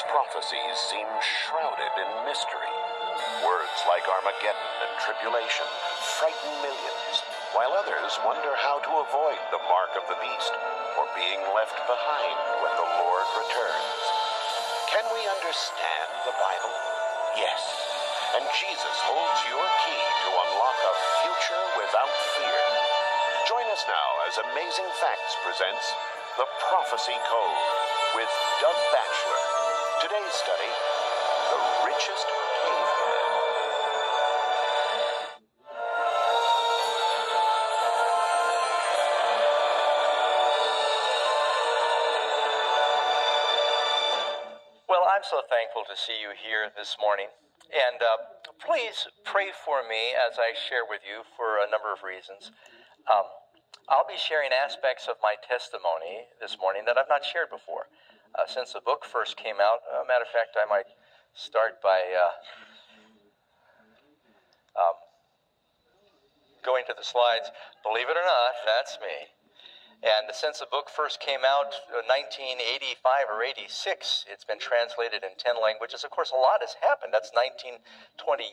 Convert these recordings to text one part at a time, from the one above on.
Bible's prophecies seem shrouded in mystery. Words like Armageddon and tribulation frighten millions, while others wonder how to avoid the mark of the beast or being left behind when the Lord returns. Can we understand the Bible? Yes. And Jesus holds your key to unlock a future without fear. Join us now as Amazing Facts presents The Prophecy Code with Doug Bachelor. Today's study, The Richest Caveman. Well, I'm so thankful to see you here this morning. And please pray for me as I share with you for a number of reasons. I'll be sharing aspects of my testimony this morning that I've not shared before. Since the book first came out, matter of fact, I might start by going to the slides. Believe it or not, that's me. And since the book first came out, 1985 or 86, it's been translated in 10 languages. Of course, a lot has happened. That's 20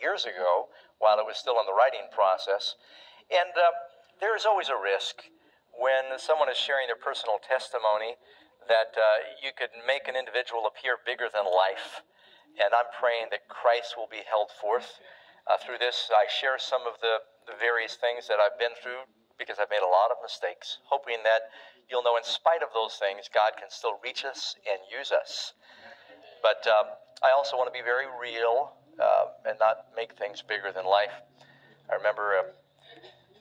years ago, while it was still in the writing process. And there is always a risk when someone is sharing their personal testimony that you could make an individual appear bigger than life. And I'm praying that Christ will be held forth. Through this, I share some of the various things that I've been through, because I've made a lot of mistakes, hoping that you'll know in spite of those things, God can still reach us and use us. But I also want to be very real and not make things bigger than life. I remember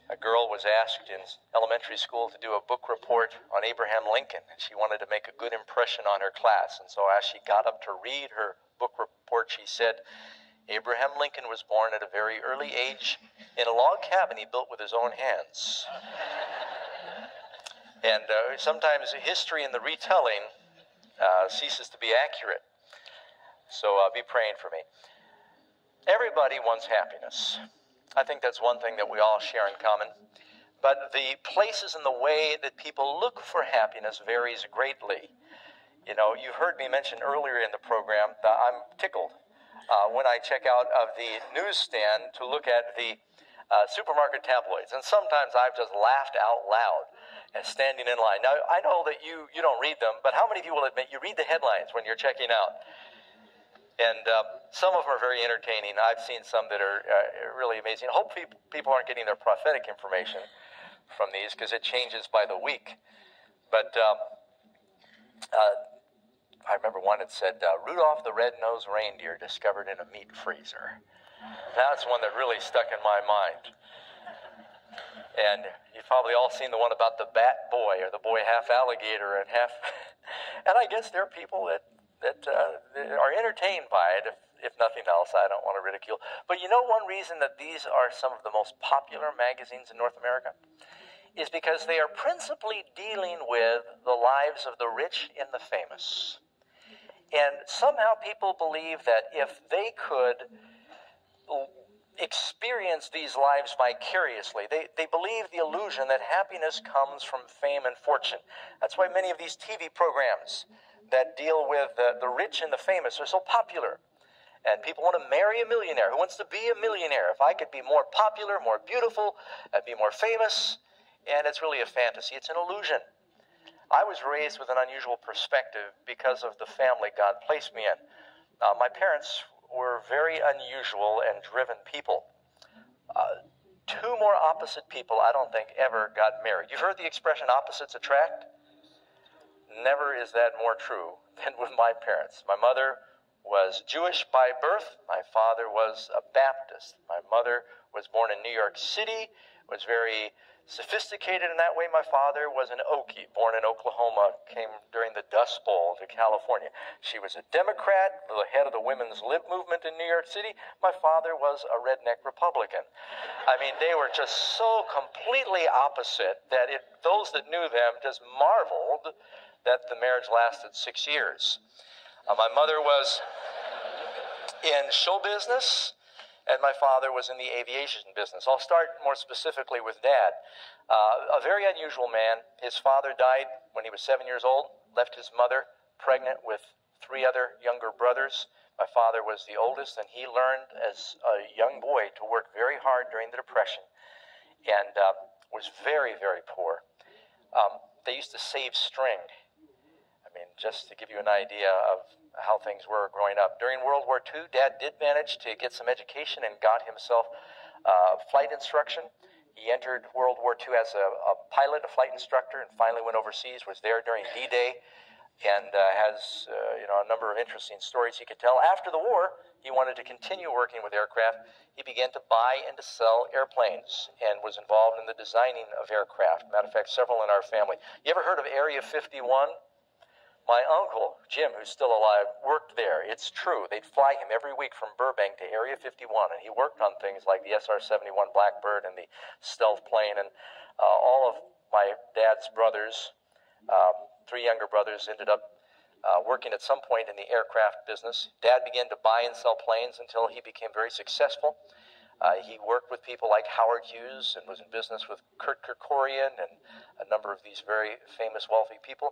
a girl was asked in elementary school to do a book report on Abraham Lincoln, and she wanted to make a good impression on her class. And so as she got up to read her book report, she said, Abraham Lincoln was born at a very early age in a log cabin he built with his own hands. And sometimes history in the retelling ceases to be accurate. So be praying for me. Everybody wants happiness. I think that's one thing that we all share in common. But the places and the way that people look for happiness varies greatly. You know, you heard me mention earlier in the program that I'm tickled when I check out of the newsstand to look at the supermarket tabloids. And sometimes I've just laughed out loud as standing in line. Now, I know that you don't read them, but how many of you will admit you read the headlines when you're checking out? And some of them are very entertaining. I've seen some that are really amazing. Hopefully people aren't getting their prophetic information from these, because it changes by the week. But I remember one that said, Rudolph the Red-Nosed Reindeer discovered in a meat freezer. That's one that really stuck in my mind. And you've probably all seen the one about the bat boy, or the boy half alligator and half... And I guess there are people that are entertained by it, if nothing else. I don't want to ridicule. But you know, one reason that these are some of the most popular magazines in North America is because they are principally dealing with the lives of the rich and the famous. And somehow people believe that if they could experience these lives vicariously, they believe the illusion that happiness comes from fame and fortune. That's why many of these TV programs that deal with the rich and the famous are so popular. And people want to marry a millionaire. Who wants to be a millionaire? If I could be more popular, more beautiful, I'd be more famous. And it's really a fantasy. It's an illusion. I was raised with an unusual perspective because of the family God placed me in. My parents were very unusual and driven people. Two more opposite people I don't think ever got married. You've heard the expression opposites attract? Never is that more true than with my parents. My mother was Jewish by birth. My father was a Baptist. My mother was born in New York City, was very sophisticated in that way. My father was an Okie, born in Oklahoma, came during the Dust Bowl to California. She was a Democrat, the head of the women's lib movement in New York City. My father was a redneck Republican. I mean, they were just so completely opposite that those that knew them just marveled that the marriage lasted 6 years. My mother was in show business, and my father was in the aviation business. I'll start more specifically with Dad. A very unusual man. His father died when he was 7 years old, left his mother pregnant with 3 other younger brothers. My father was the oldest, and he learned as a young boy to work very hard during the Depression and was very, very poor. They used to save string. I mean, just to give you an idea of how things were growing up. During World War II, Dad did manage to get some education and got himself flight instruction. He entered World War II as a pilot, a flight instructor, and finally went overseas, was there during D-Day, and has a number of interesting stories he could tell. After the war, he wanted to continue working with aircraft. He began to buy and to sell airplanes and was involved in the designing of aircraft. Matter of fact, several in our family. You ever heard of Area 51? My uncle, Jim, who's still alive, worked there. It's true. They'd fly him every week from Burbank to Area 51, and he worked on things like the SR-71 Blackbird and the stealth plane, and all of my dad's brothers, 3 younger brothers, ended up working at some point in the aircraft business. Dad began to buy and sell planes until he became very successful. He worked with people like Howard Hughes and was in business with Kurt Kerkorian and a number of these very famous, wealthy people.